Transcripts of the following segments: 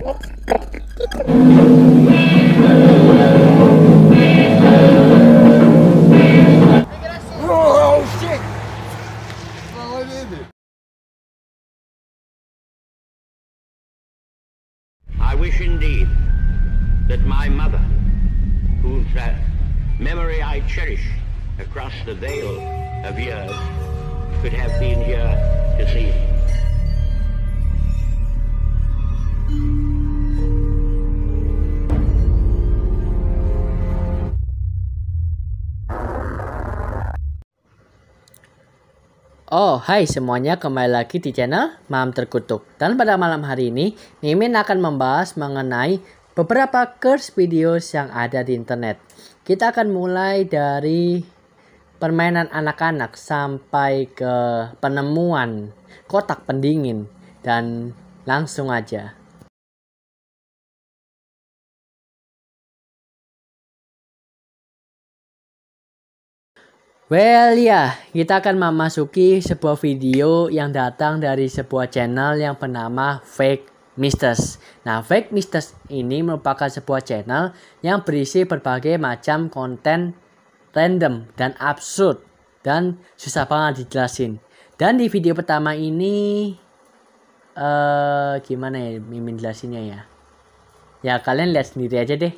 Oh shit! What is it? I wish indeed that my mother, whose memory I cherish across the veil of years, could have been here to see me. Oh, hai semuanya, kembali lagi di channel Mam Terkutuk. Dan pada malam hari ini, Mimin akan membahas mengenai beberapa curse videos yang ada di internet. Kita akan mulai dari permainan anak-anak sampai ke penemuan kotak pendingin. Dan langsung aja. Well ya, kita akan memasuki sebuah video yang datang dari sebuah channel yang bernama Fake Misters. Nah, Fake Misters ini merupakan sebuah channel yang berisi berbagai macam konten random dan absurd dan susah banget dijelasin. Dan di video pertama ini gimana ya Mimin jelasinnya ya? Ya kalian lihat sendiri aja deh.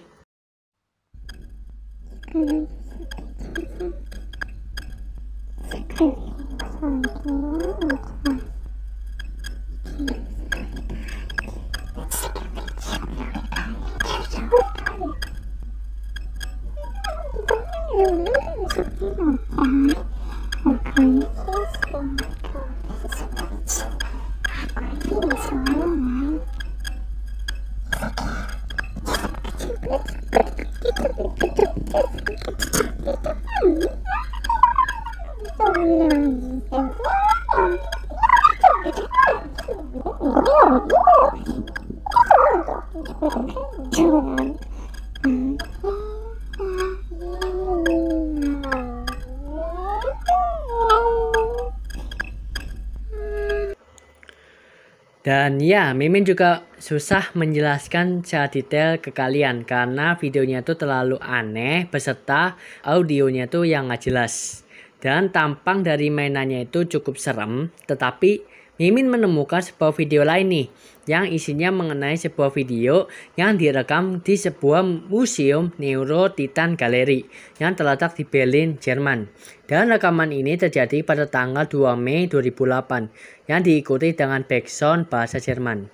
Dan ya, Mimin juga susah menjelaskan secara detail ke kalian karena videonya tuh terlalu aneh beserta audionya tuh yang nggak jelas. Dan tampang dari mainannya itu cukup serem, tetapi Mimin menemukan sebuah video lain nih yang isinya mengenai sebuah video yang direkam di sebuah museum Neuro Titan Gallery yang terletak di Berlin, Jerman. Dan rekaman ini terjadi pada tanggal 2 Mei 2008 yang diikuti dengan background bahasa Jerman.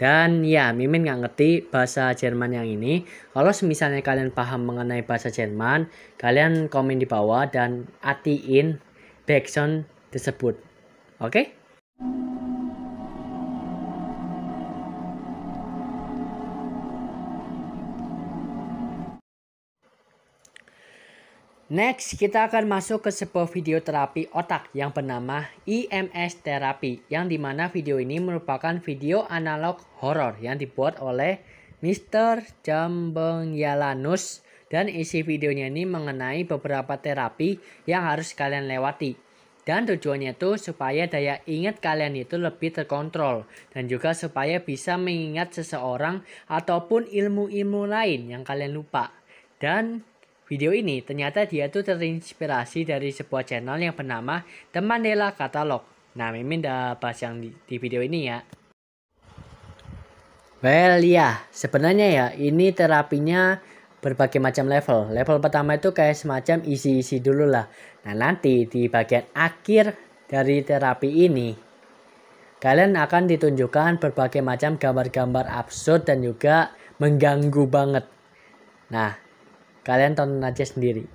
Dan ya, Mimin nggak ngerti bahasa Jerman yang ini. Kalau misalnya kalian paham mengenai bahasa Jerman, kalian komen di bawah dan artiin background tersebut. Oke? Next, kita akan masuk ke sebuah video terapi otak yang bernama EMS Therapy, yang dimana video ini merupakan video analog horor yang dibuat oleh Mr. Jambengyalanus, dan isi videonya ini mengenai beberapa terapi yang harus kalian lewati. Dan tujuannya itu supaya daya ingat kalian itu lebih terkontrol dan juga supaya bisa mengingat seseorang ataupun ilmu-ilmu lain yang kalian lupa. Dan video ini ternyata dia tuh terinspirasi dari sebuah channel yang bernama The Mandela Catalog. Nah, Mimin udah bahas yang di video ini ya. Well ya, sebenarnya ya ini terapinya berbagai macam level. Level pertama itu kayak semacam isi-isi dulu lah. Nah, nanti di bagian akhir dari terapi ini kalian akan ditunjukkan berbagai macam gambar-gambar absurd dan juga mengganggu banget. Nah, kalian tonton aja sendiri.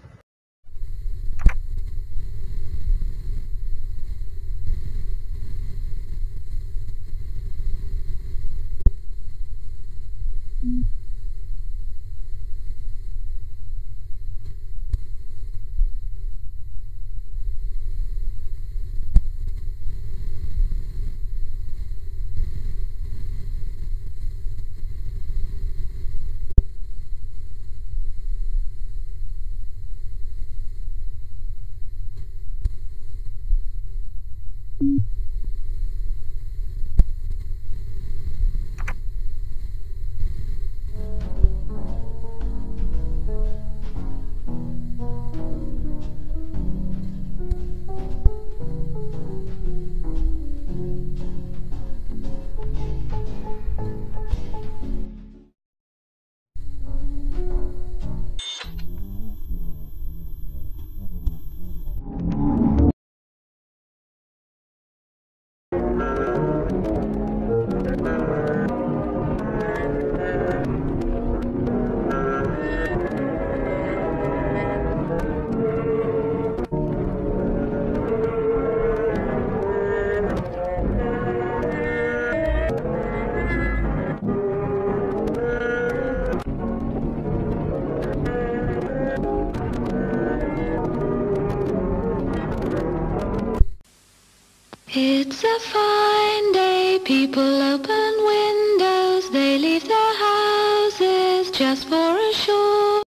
fine day. People open windows, they leave their houses just for a show.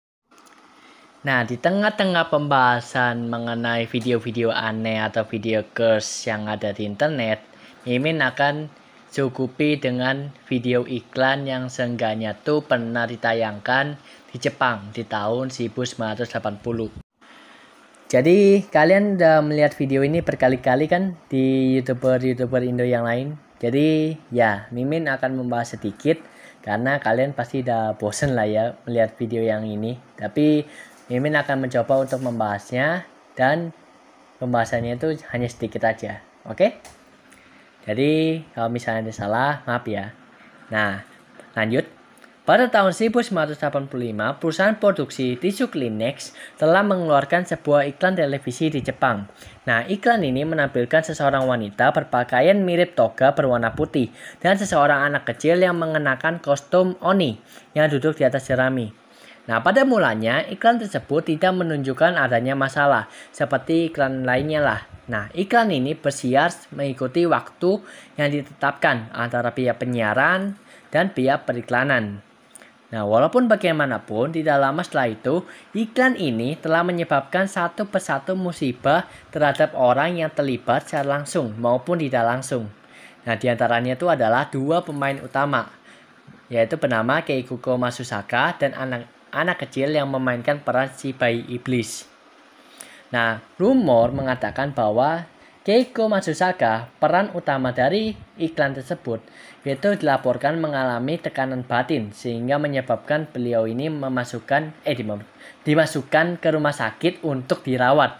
Nah, di tengah-tengah pembahasan mengenai video-video aneh atau video curse yang ada di internet, Mimin akan cukupi dengan video iklan yang seenggaknya tuh pernah ditayangkan di Jepang di tahun 1980. Jadi kalian udah melihat video ini berkali-kali kan di YouTuber Indo yang lain. Jadi ya Mimin akan membahas sedikit karena kalian pasti udah bosen lah ya melihat video yang ini. Tapi Mimin akan mencoba untuk membahasnya dan pembahasannya itu hanya sedikit aja. Oke? Jadi kalau misalnya ada salah maaf ya. Nah lanjut. Pada tahun 1985, perusahaan produksi tisu Kleenex telah mengeluarkan sebuah iklan televisi di Jepang. Nah, iklan ini menampilkan seseorang wanita berpakaian mirip toga berwarna putih dan seseorang anak kecil yang mengenakan kostum Oni yang duduk di atas jerami. Nah, pada mulanya iklan tersebut tidak menunjukkan adanya masalah seperti iklan lainnya lah. Nah, iklan ini bersiar mengikuti waktu yang ditetapkan antara pihak penyiaran dan pihak periklanan. Nah, walaupun bagaimanapun, tidak lama setelah itu, iklan ini telah menyebabkan satu persatu musibah terhadap orang yang terlibat secara langsung maupun tidak langsung. Nah, diantaranya itu adalah dua pemain utama, yaitu bernama Keikuko Matsusaka dan anak kecil yang memainkan peran si bayi iblis. Nah, rumor mengatakan bahwa Keiko Matsusaka, peran utama dari iklan tersebut, itu dilaporkan mengalami tekanan batin sehingga menyebabkan beliau ini dimasukkan ke rumah sakit untuk dirawat.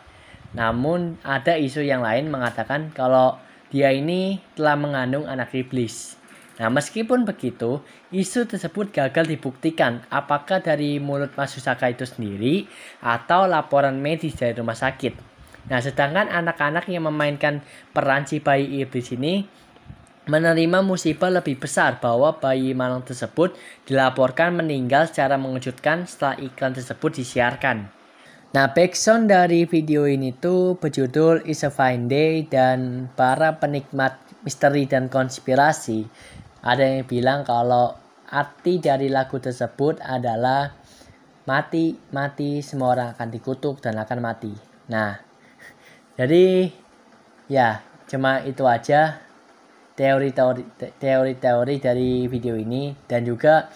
Namun ada isu yang lain mengatakan kalau dia ini telah mengandung anak iblis. Nah, meskipun begitu, isu tersebut gagal dibuktikan apakah dari mulut Matsusaka itu sendiri atau laporan medis dari rumah sakit. Nah, sedangkan anak-anak yang memainkan peran si bayi iblis ini menerima musibah lebih besar bahwa bayi malang tersebut dilaporkan meninggal secara mengejutkan setelah iklan tersebut disiarkan. Nah, backsound dari video ini tuh berjudul It's a Fine Day, dan para penikmat misteri dan konspirasi ada yang bilang kalau arti dari lagu tersebut adalah mati, semua orang akan dikutuk dan akan mati. Nah, jadi ya cuma itu aja teori-teori dari video ini, dan juga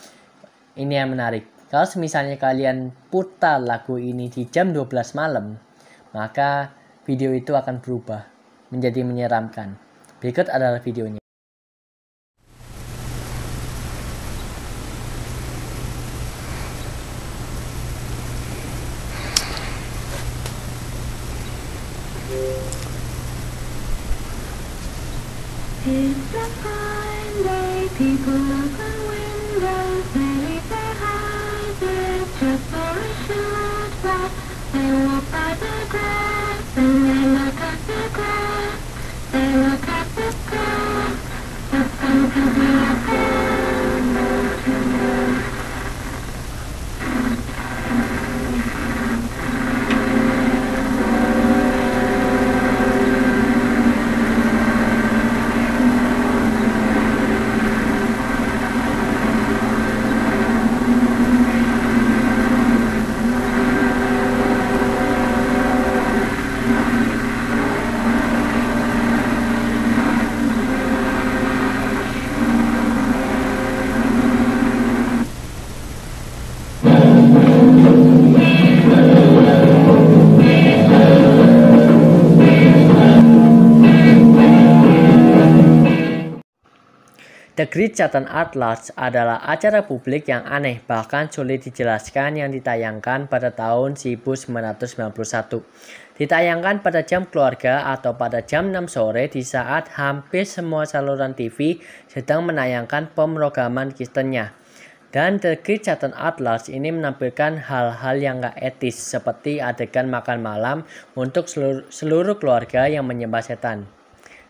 ini yang menarik. Kalau misalnya kalian putar lagu ini di jam 12 malam, maka video itu akan berubah menjadi menyeramkan. Berikut adalah videonya. It's a fine day, people open windows, they leave their houses just for a short while. They walk by the grass and they look at the grass, they look at the grass. It's going to be a wonderful day. The Great Satan Atlas adalah acara publik yang aneh bahkan sulit dijelaskan yang ditayangkan pada tahun 1991. Ditayangkan pada jam keluarga atau pada jam 6 sore di saat hampir semua saluran TV sedang menayangkan pemrograman Kristennya. Dan The Great Satan Atlas ini menampilkan hal-hal yang gak etis seperti adegan makan malam untuk seluruh keluarga yang menyembah setan.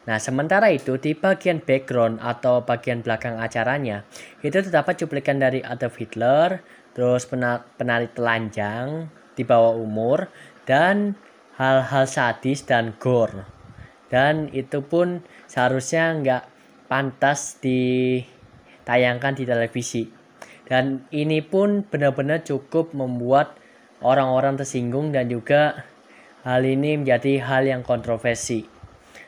Nah, sementara itu di bagian background atau bagian belakang acaranya itu terdapat cuplikan dari Adolf Hitler, terus penari telanjang di bawah umur, dan hal-hal sadis dan gore. Dan itu pun seharusnya nggak pantas ditayangkan di televisi. Dan ini pun benar-benar cukup membuat orang-orang tersinggung dan juga hal ini menjadi hal yang kontroversi.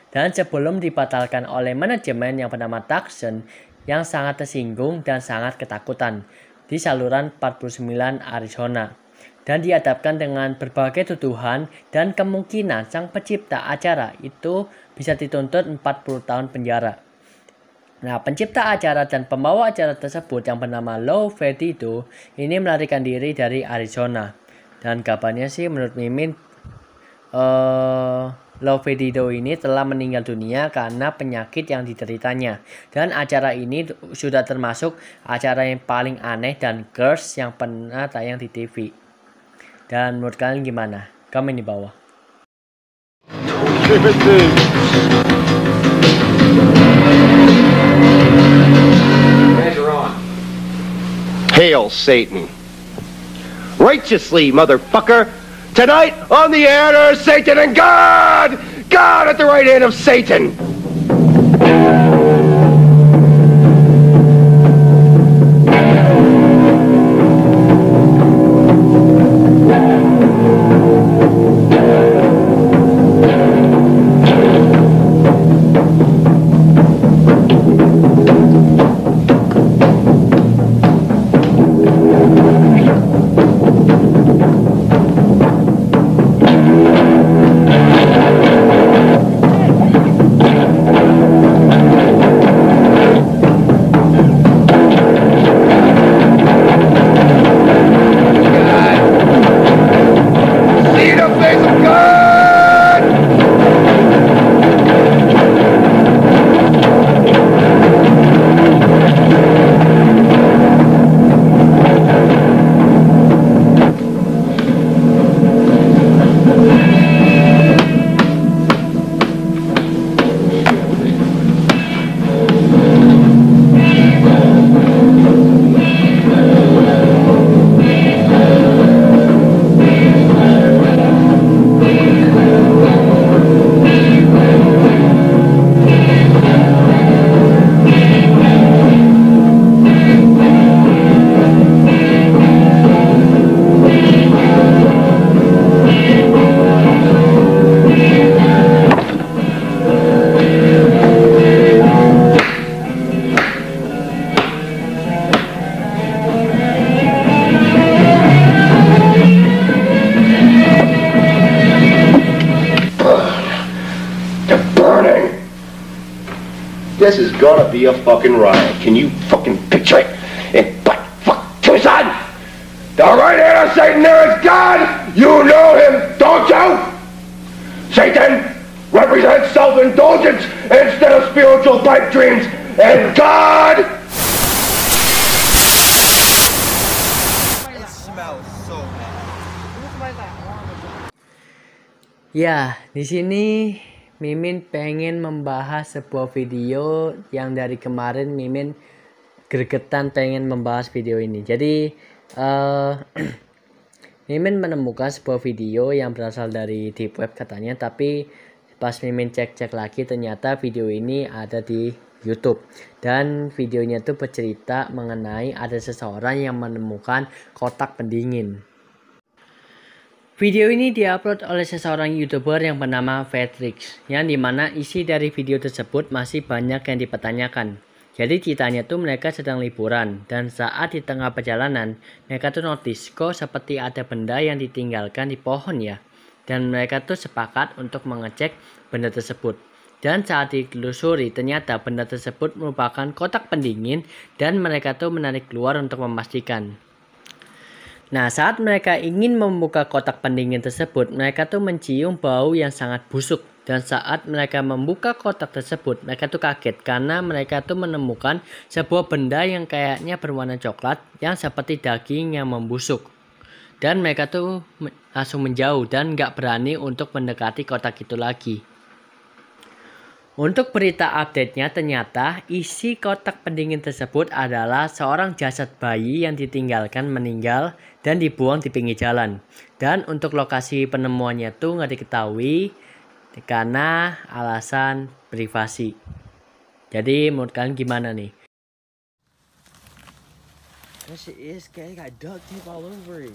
Dan sebelum dibatalkan oleh manajemen yang bernama Tucson yang sangat tersinggung dan sangat ketakutan di saluran 49 Arizona. Dan dihadapkan dengan berbagai tuduhan dan kemungkinan sang pencipta acara itu bisa dituntut 40 tahun penjara. Nah, pencipta acara dan pembawa acara tersebut yang bernama Lou Ferrigno ini melarikan diri dari Arizona. Dan kabarnya sih menurut Mimin Lou Ferrigno ini telah meninggal dunia karena penyakit yang dideritanya. Dan acara ini sudah termasuk acara yang paling aneh dan curse yang pernah tayang di TV. Dan menurut kalian gimana? Komen di bawah. Hail Satan. Righteously, motherfucker. Tonight on the air there's Satan and God. God at the right hand of Satan. This is gonna be a fucking riot. Can you fucking picture it? In butt fuck Tucson! The right hand of Satan there is God! You know him, don't you? Satan represents self-indulgence instead of spiritual pipe dreams. And God... It smells so bad. Ya, di sini Mimin pengen membahas sebuah video yang dari kemarin Mimin gregetan pengen membahas video ini. Jadi Mimin menemukan sebuah video yang berasal dari deep web katanya, tapi pas Mimin cek-cek lagi ternyata video ini ada di YouTube. Dan videonya itu bercerita mengenai ada seseorang yang menemukan kotak pendingin. Video ini diupload oleh seseorang YouTuber yang bernama Fatrix, yang dimana isi dari video tersebut masih banyak yang dipertanyakan. Jadi ceritanya tuh mereka sedang liburan, dan saat di tengah perjalanan, mereka tuh notice kok seperti ada benda yang ditinggalkan di pohon ya. Dan mereka tuh sepakat untuk mengecek benda tersebut. Dan saat ditelusuri ternyata benda tersebut merupakan kotak pendingin dan mereka tuh menarik keluar untuk memastikan. Nah, saat mereka ingin membuka kotak pendingin tersebut, mereka tuh mencium bau yang sangat busuk. Dan saat mereka membuka kotak tersebut, mereka tuh kaget karena mereka tuh menemukan sebuah benda yang kayaknya berwarna coklat yang seperti daging yang membusuk. Dan mereka tuh langsung menjauh dan gak berani untuk mendekati kotak itu lagi. Untuk berita update-nya, ternyata isi kotak pendingin tersebut adalah seorang jasad bayi yang ditinggalkan meninggal dan dibuang di pinggir jalan. Dan untuk lokasi penemuannya tuh nggak diketahui karena alasan privasi. Jadi menurut kalian gimana nih? That shit is gay. Got duct tape all over it.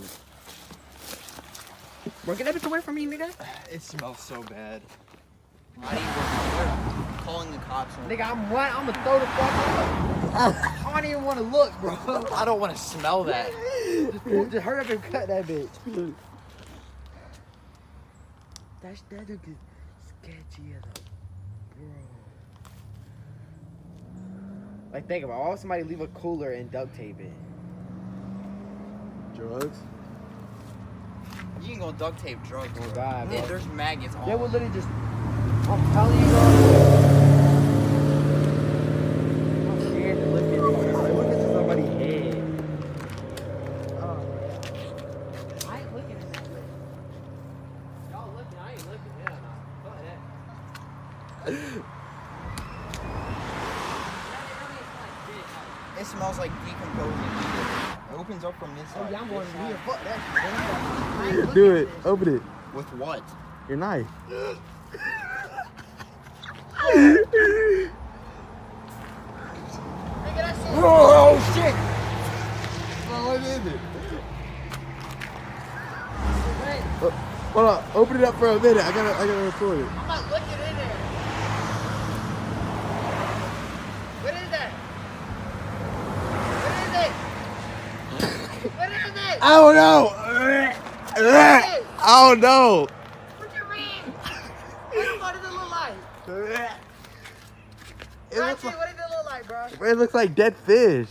Bro, get that bitch away from me, nigga. It smells so bad. I ain't calling the cops. Nigga, I'm what? I'm gonna throw the fuck up. I don't even want to look, bro. I don't want to smell that. Just hurry up and cut that bitch. That look sketchy as a bro. Like, think about it. Why would somebody leave a cooler and duct tape it? Drugs? You ain't gonna duct tape drugs. Oh, bro. God, Yeah, bro. there's maggots all They would literally just. I'm telling you, bro. I'm scared to look at it. Like, what if it's somebody's head? I ain't looking at that. Y'all looking, I ain't looking. Yeah, nah. Fuck that. It smells like decomposing. It opens up from this side. Oh, yeah, I'm going to fuck that shit. Do it. Open it. With what? Your knife. Oh, shit! What is it? Hold on. Open it up for a minute. I gotta record it. I'm not looking in there. What is that? What is it? I don't know. I don't know. What you mean? What does it look like? It looks What does it look like, bro? like dead fish.